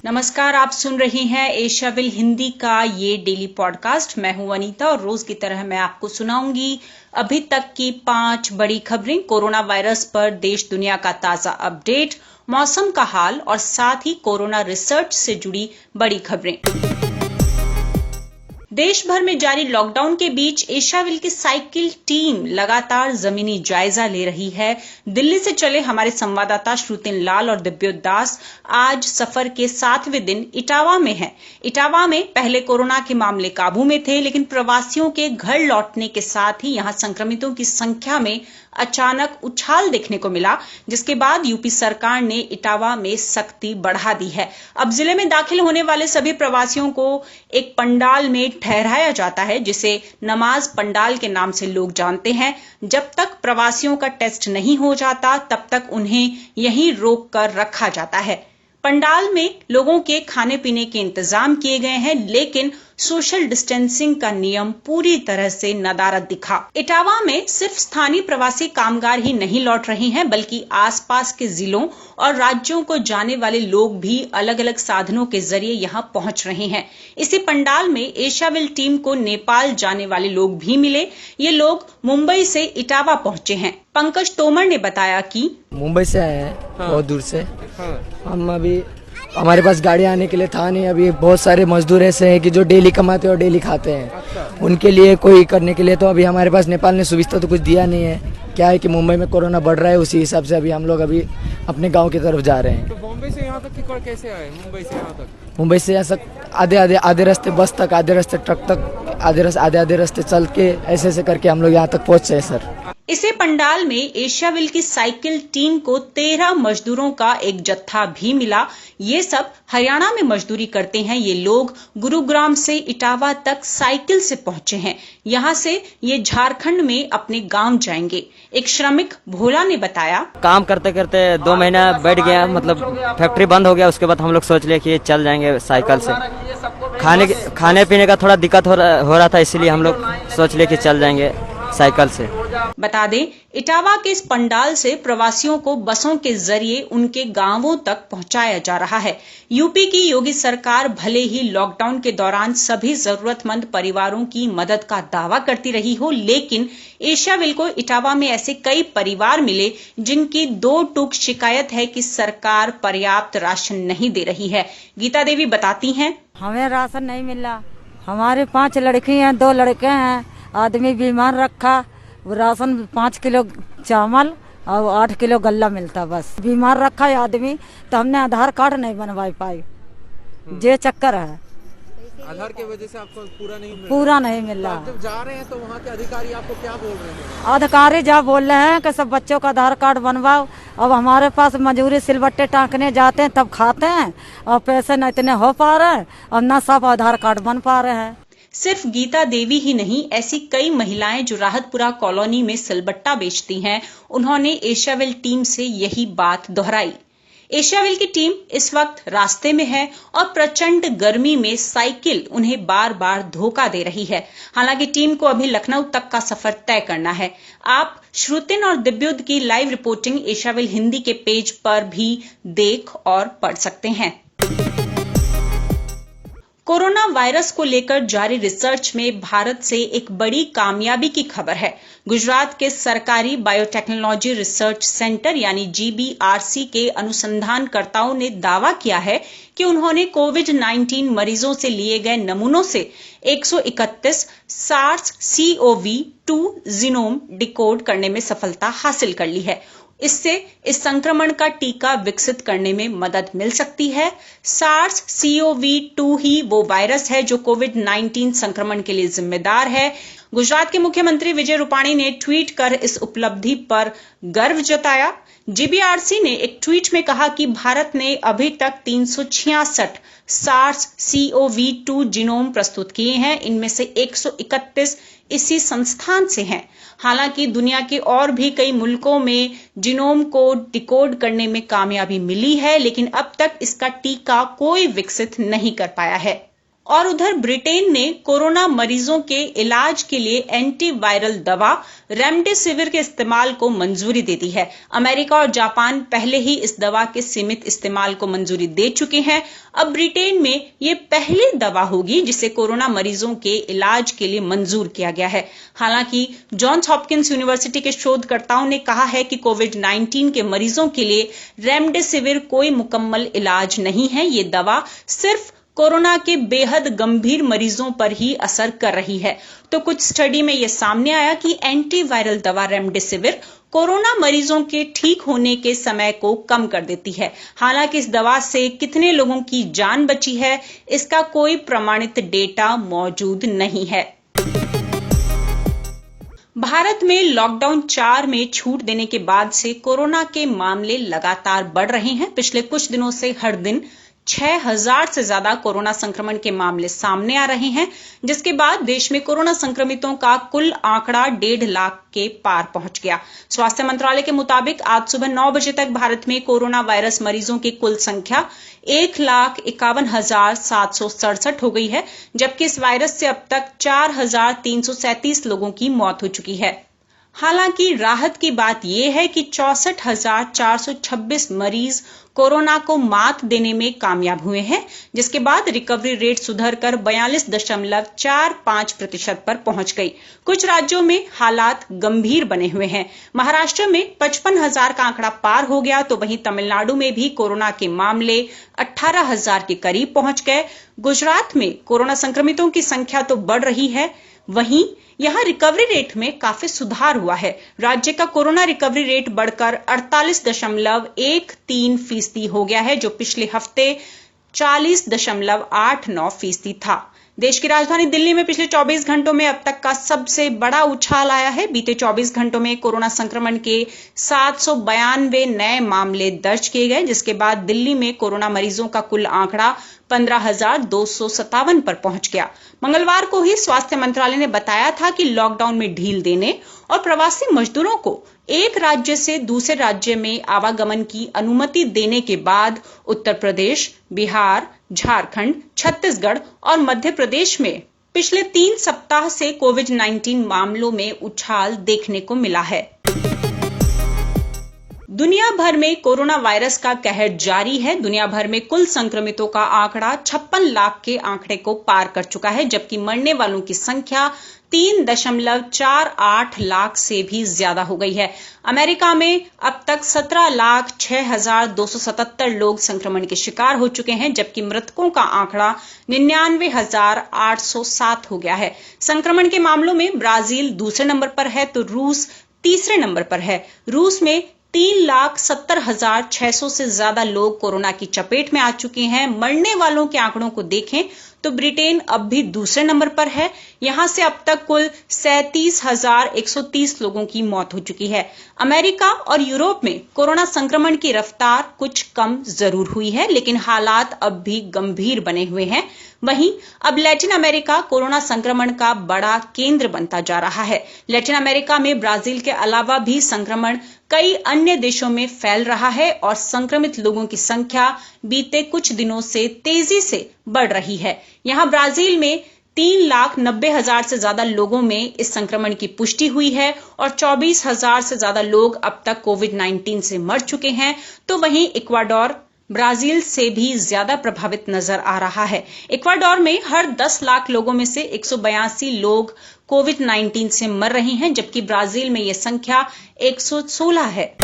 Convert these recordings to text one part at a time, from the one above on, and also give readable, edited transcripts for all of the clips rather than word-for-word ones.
नमस्कार, आप सुन रहे हैं एशियाविल हिंदी का ये डेली पॉडकास्ट। मैं हूं अनीता और रोज की तरह मैं आपको सुनाऊंगी अभी तक की 5 बड़ी खबरें, कोरोना वायरस पर देश दुनिया का ताजा अपडेट, मौसम का हाल और साथ ही कोरोना रिसर्च से जुड़ी बड़ी खबरें। देश भर में जारी लॉकडाउन के बीच एशियाविल की साइकिल टीम लगातार जमीनी जायजा ले रही है। दिल्ली से चले हमारे संवाददाता श्रुतिन लाल और दिव्योत दास आज सफर के 7वें दिन इटावा में हैं। इटावा में पहले कोरोना के मामले काबू में थे, लेकिन प्रवासियों के घर लौटने के साथ ही यहां संक्रमितों की संख्या में अचानक उछाल देखने को मिला, जिसके बाद यूपी सरकार ने इटावा में सख्ती बढ़ा दी है। अब जिले में दाखिल होने वाले सभी प्रवासियों को एक पंडाल में ठहराया जाता है, जिसे नमाज पंडाल के नाम से लोग जानते हैं। जब तक प्रवासियों का टेस्ट नहीं हो जाता, तब तक उन्हें यहीं रोक कर रखा जाता है। पंडाल में लोगों के खाने पीने के इंतजाम किए गए हैं, लेकिन सोशल डिस्टेंसिंग का नियम पूरी तरह से नदारद दिखा। इटावा में सिर्फ स्थानीय प्रवासी कामगार ही नहीं लौट रहे हैं, बल्कि आसपास के जिलों और राज्यों को जाने वाले लोग भी अलग अलग साधनों के जरिए यहां पहुंच रहे हैं। इसी पंडाल में एशियाविल टीम को नेपाल जाने वाले लोग भी मिले। ये लोग मुंबई से इटावा पहुंचे हैं। पंकज तोमर ने बताया कि मुंबई से आए हैं, बहुत दूर से। हम अभी हमारे पास गाड़ी आने के लिए था नहीं। अभी बहुत सारे मजदूर ऐसे हैं कि जो डेली कमाते और डेली खाते हैं, उनके लिए कोई करने के लिए तो अभी हमारे पास नेपाल ने सुविधा तो कुछ दिया नहीं है। क्या है कि मुंबई में कोरोना बढ़ रहा है, उसी हिसाब से अभी हम लोग अभी अपने गांव की तरफ जा रहे हैं। तो बॉम्बे से यहाँ तक कैसे आए? मुंबई से यहाँ तक? मुंबई से ऐसा आधे रास्ते बस तक, आधे रास्ते ट्रक तक, आधे रास्ते चल के ऐसे करके हम लोग यहाँ तक पहुँचे सर। इसे पंडाल में एशियाविल की साइकिल टीम को 13 मजदूरों का एक जत्था भी मिला। ये सब हरियाणा में मजदूरी करते हैं। ये लोग गुरुग्राम से इटावा तक साइकिल से पहुंचे हैं। यहाँ से ये झारखंड में अपने गांव जाएंगे। एक श्रमिक भोला ने बताया, काम करते करते 2 महीना बैठ गया, मतलब फैक्ट्री बंद हो गया। उसके बाद हम लोग सोच लिए कि चल जाएंगे साइकिल से। खाने पीने का थोड़ा दिक्कत हो रहा था, इसीलिए हम लोग सोच लिए कि चल जाएंगे साइकिल से। बता दें, इटावा के इस पंडाल से प्रवासियों को बसों के जरिए उनके गांवों तक पहुंचाया जा रहा है। यूपी की योगी सरकार भले ही लॉकडाउन के दौरान सभी जरूरतमंद परिवारों की मदद का दावा करती रही हो, लेकिन एशियाविल को इटावा में ऐसे कई परिवार मिले जिनकी 2 टूक शिकायत है कि सरकार पर्याप्त राशन नहीं दे रही है। गीता देवी बताती हैं, हमें राशन नहीं मिला। हमारे 5 लड़की हैं, 2 लड़के हैं। आदमी बीमार रखा, राशन 5 किलो चावल और 8 किलो गल्ला मिलता। बस बीमार रखा है आदमी, तो हमने आधार कार्ड नहीं बनवा पाई। ये चक्कर है, आधार की वजह से आपको पूरा नहीं मिल रहा। तो जब जा रहे हैं तो वहाँ के अधिकारी आपको क्या बोल रहे हैं? अधिकारी जब बोल रहे हैं कि सब बच्चों का आधार कार्ड बनवाओ। अब हमारे पास मजूरी सिलबट्टे टाँकने जाते हैं तब खाते हैं, और पैसे न इतने हो पा रहे हैं और न सब आधार कार्ड बन पा रहे हैं। सिर्फ गीता देवी ही नहीं, ऐसी कई महिलाएं जो राहतपुरा कॉलोनी में सिलबट्टा बेचती हैं, उन्होंने एशियाविल टीम से यही बात दोहराई। एशियाविल की टीम इस वक्त रास्ते में है और प्रचंड गर्मी में साइकिल उन्हें बार बार धोखा दे रही है। हालांकि टीम को अभी लखनऊ तक का सफर तय करना है। आप श्रुतिन और दिव्योत की लाइव रिपोर्टिंग एशियाविल हिंदी के पेज पर भी देख और पढ़ सकते हैं। कोरोना वायरस को लेकर जारी रिसर्च में भारत से एक बड़ी कामयाबी की खबर है। गुजरात के सरकारी बायोटेक्नोलॉजी रिसर्च सेंटर यानी GBRC के अनुसंधानकर्ताओं ने दावा किया है कि उन्होंने कोविड-19 मरीजों से लिए गए नमूनों से 131 SARS-CoV-2 जीनोम डिकोड करने में सफलता हासिल कर ली है। इससे इस संक्रमण का टीका विकसित करने में मदद मिल सकती है। SARS-CoV-2 ही वो वायरस है जो कोविड-19 संक्रमण के लिए जिम्मेदार है। गुजरात के मुख्यमंत्री विजय रूपाणी ने ट्वीट कर इस उपलब्धि पर गर्व जताया। GBRC ने एक ट्वीट में कहा कि भारत ने अभी तक 366 SARS-CoV-2 जीनोम प्रस्तुत किए हैं। इनमें से 131 इसी संस्थान से हैं। हालांकि दुनिया के और भी कई मुल्कों में जीनोम को डिकोड करने में कामयाबी मिली है, लेकिन अब तक इसका टीका कोई विकसित नहीं कर पाया है। और उधर ब्रिटेन ने कोरोना मरीजों के इलाज के लिए एंटीवायरल दवा रेमडेसिविर के इस्तेमाल को मंजूरी दे दी है। अमेरिका और जापान पहले ही इस दवा के सीमित इस्तेमाल को मंजूरी दे चुके हैं। अब ब्रिटेन में ये पहली दवा होगी जिसे कोरोना मरीजों के इलाज के लिए मंजूर किया गया है। हालांकि जॉन्स हॉपकिंस यूनिवर्सिटी के शोधकर्ताओं ने कहा है कि कोविड-19 के मरीजों के लिए रेमडेसिविर कोई मुकम्मल इलाज नहीं है। ये दवा सिर्फ कोरोना के बेहद गंभीर मरीजों पर ही असर कर रही है। तो कुछ स्टडी में यह सामने आया कि एंटीवायरल दवा रेमडेसिविर कोरोना मरीजों के ठीक होने के समय को कम कर देती है। हालांकि इस दवा से कितने लोगों की जान बची है, इसका कोई प्रमाणित डेटा मौजूद नहीं है। भारत में लॉकडाउन 4 में छूट देने के बाद से कोरोना के मामले लगातार बढ़ रहे हैं। पिछले कुछ दिनों से हर दिन 6000 से ज्यादा कोरोना संक्रमण के मामले सामने आ रहे हैं, जिसके बाद देश में कोरोना संक्रमितों का कुल आंकड़ा 1.5 लाख के पार पहुंच गया। स्वास्थ्य मंत्रालय के मुताबिक आज सुबह 9 बजे तक भारत में कोरोना वायरस मरीजों की कुल संख्या 1,51,767 हो गई है, जबकि इस वायरस से अब तक 4,337 लोगों की मौत हो चुकी है। हालांकि राहत की बात यह है कि 64,426 मरीज कोरोना को मात देने में कामयाब हुए हैं, जिसके बाद रिकवरी रेट सुधरकर 42.45% पर पहुंच गई। कुछ राज्यों में हालात गंभीर बने हुए हैं। महाराष्ट्र में 55,000 का आंकड़ा पार हो गया, तो वहीं तमिलनाडु में भी कोरोना के मामले 18,000 के करीब पहुंच गए। गुजरात में कोरोना संक्रमितों की संख्या तो बढ़ रही है, वहीं यहां रिकवरी रेट में काफी सुधार हुआ है। राज्य का कोरोना रिकवरी रेट बढ़कर 48.13% हो गया है, जो पिछले हफ्ते 40.89% था। देश की राजधानी दिल्ली में पिछले 24 घंटों में अब तक का सबसे बड़ा उछाल आया है। बीते 24 घंटों में कोरोना संक्रमण के 792 नए मामले दर्ज किए गए, जिसके बाद दिल्ली में कोरोना मरीजों का कुल आंकड़ा 15,257 पर पहुंच गया। मंगलवार को ही स्वास्थ्य मंत्रालय ने बताया था कि लॉकडाउन में ढील देने और प्रवासी मजदूरों को एक राज्य से दूसरे राज्य में आवागमन की अनुमति देने के बाद उत्तर प्रदेश, बिहार, झारखंड, छत्तीसगढ़ और मध्य प्रदेश में पिछले 3 सप्ताह से कोविड-19 मामलों में उछाल देखने को मिला है। दुनिया भर में कोरोना वायरस का कहर जारी है। दुनिया भर में कुल संक्रमितों का आंकड़ा 56 लाख के आंकड़े को पार कर चुका है, जबकि मरने वालों की संख्या 3.48 लाख से भी ज्यादा हो गई है। अमेरिका में अब तक 17,06,277 लोग संक्रमण के शिकार हो चुके हैं, जबकि मृतकों का आंकड़ा 99,807 हो गया है। संक्रमण के मामलों में ब्राजील दूसरे नंबर पर है, तो रूस तीसरे नंबर पर है। रूस में 3,70,600 से ज्यादा लोग कोरोना की चपेट में आ चुके हैं। मरने वालों के आंकड़ों को देखें तो ब्रिटेन अब भी दूसरे नंबर पर है। यहां से अब तक कुल 37,130 लोगों की मौत हो चुकी है। अमेरिका और यूरोप में कोरोना संक्रमण की रफ्तार कुछ कम जरूर हुई है, लेकिन हालात अब भी गंभीर बने हुए हैं। वहीं अब लैटिन अमेरिका कोरोना संक्रमण का बड़ा केंद्र बनता जा रहा है। लैटिन अमेरिका में ब्राजील के अलावा भी संक्रमण कई अन्य देशों में फैल रहा है और संक्रमित लोगों की संख्या बीते कुछ दिनों से तेजी से बढ़ रही है। यहां ब्राजील में 3,90,000 से ज्यादा लोगों में इस संक्रमण की पुष्टि हुई है और 24,000 से ज्यादा लोग अब तक कोविड-19 से मर चुके हैं। तो वहीं इक्वाडोर ब्राजील से भी ज्यादा प्रभावित नजर आ रहा है। इक्वाडोर में हर 10 लाख लोगों में से 182 लोग कोविड-19 से मर रहे हैं, जबकि ब्राजील में यह संख्या 116 है।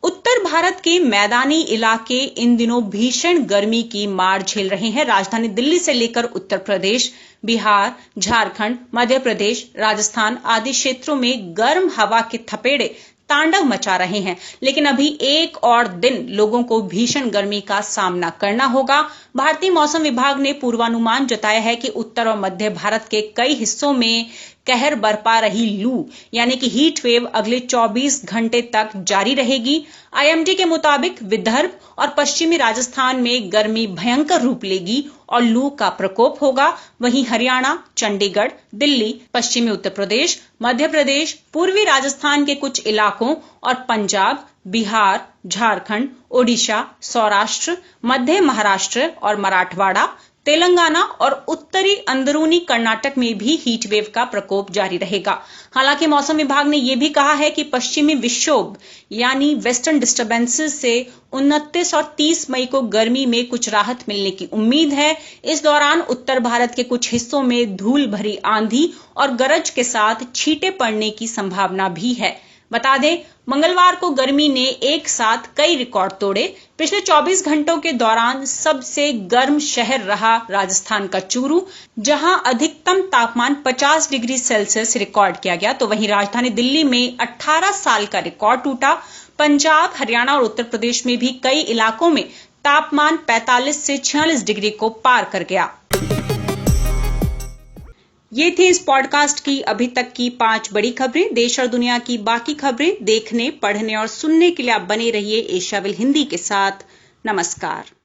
उत्तर भारत के मैदानी इलाके इन दिनों भीषण गर्मी की मार झेल रहे हैं। राजधानी दिल्ली से लेकर उत्तर प्रदेश, बिहार, झारखंड, मध्य प्रदेश, राजस्थान आदि क्षेत्रों में गर्म हवा के थपेड़े तांडव मचा रहे हैं, लेकिन अभी एक और दिन लोगों को भीषण गर्मी का सामना करना होगा। भारतीय मौसम विभाग ने पूर्वानुमान जताया है कि उत्तर और मध्य भारत के कई हिस्सों में कहर बरपा रही लू यानी कि हीट वेव अगले 24 घंटे तक जारी रहेगी। आईएमडी के मुताबिक विदर्भ और पश्चिमी राजस्थान में गर्मी भयंकर रूप लेगी और लू का प्रकोप होगा। वहीं हरियाणा, चंडीगढ़, दिल्ली, पश्चिमी उत्तर प्रदेश, मध्य प्रदेश, पूर्वी राजस्थान के कुछ इलाकों और पंजाब, बिहार, झारखंड, ओडिशा, सौराष्ट्र, मध्य महाराष्ट्र और मराठवाड़ा, तेलंगाना और उत्तरी अंदरूनी कर्नाटक में भी हीट वेव का प्रकोप जारी रहेगा। हालांकि मौसम विभाग ने यह भी कहा है कि पश्चिमी विक्षोभ यानी वेस्टर्न डिस्टर्बेंसेस से 29 और 30 मई को गर्मी में कुछ राहत मिलने की उम्मीद है। इस दौरान उत्तर भारत के कुछ हिस्सों में धूल भरी आंधी और गरज के साथ छींटे पड़ने की संभावना भी है। बता दें, मंगलवार को गर्मी ने एक साथ कई रिकॉर्ड तोड़े। पिछले 24 घंटों के दौरान सबसे गर्म शहर रहा राजस्थान का चूरू, जहां अधिकतम तापमान 50 डिग्री सेल्सियस रिकॉर्ड किया गया। तो वहीं राजधानी दिल्ली में 18 साल का रिकॉर्ड टूटा। पंजाब, हरियाणा और उत्तर प्रदेश में भी कई इलाकों में तापमान 45 से 46 डिग्री को पार कर गया। ये थी इस पॉडकास्ट की अभी तक की 5 बड़ी खबरें। देश और दुनिया की बाकी खबरें देखने, पढ़ने और सुनने के लिए आप बने रहिए एशियाविल हिंदी के साथ। नमस्कार।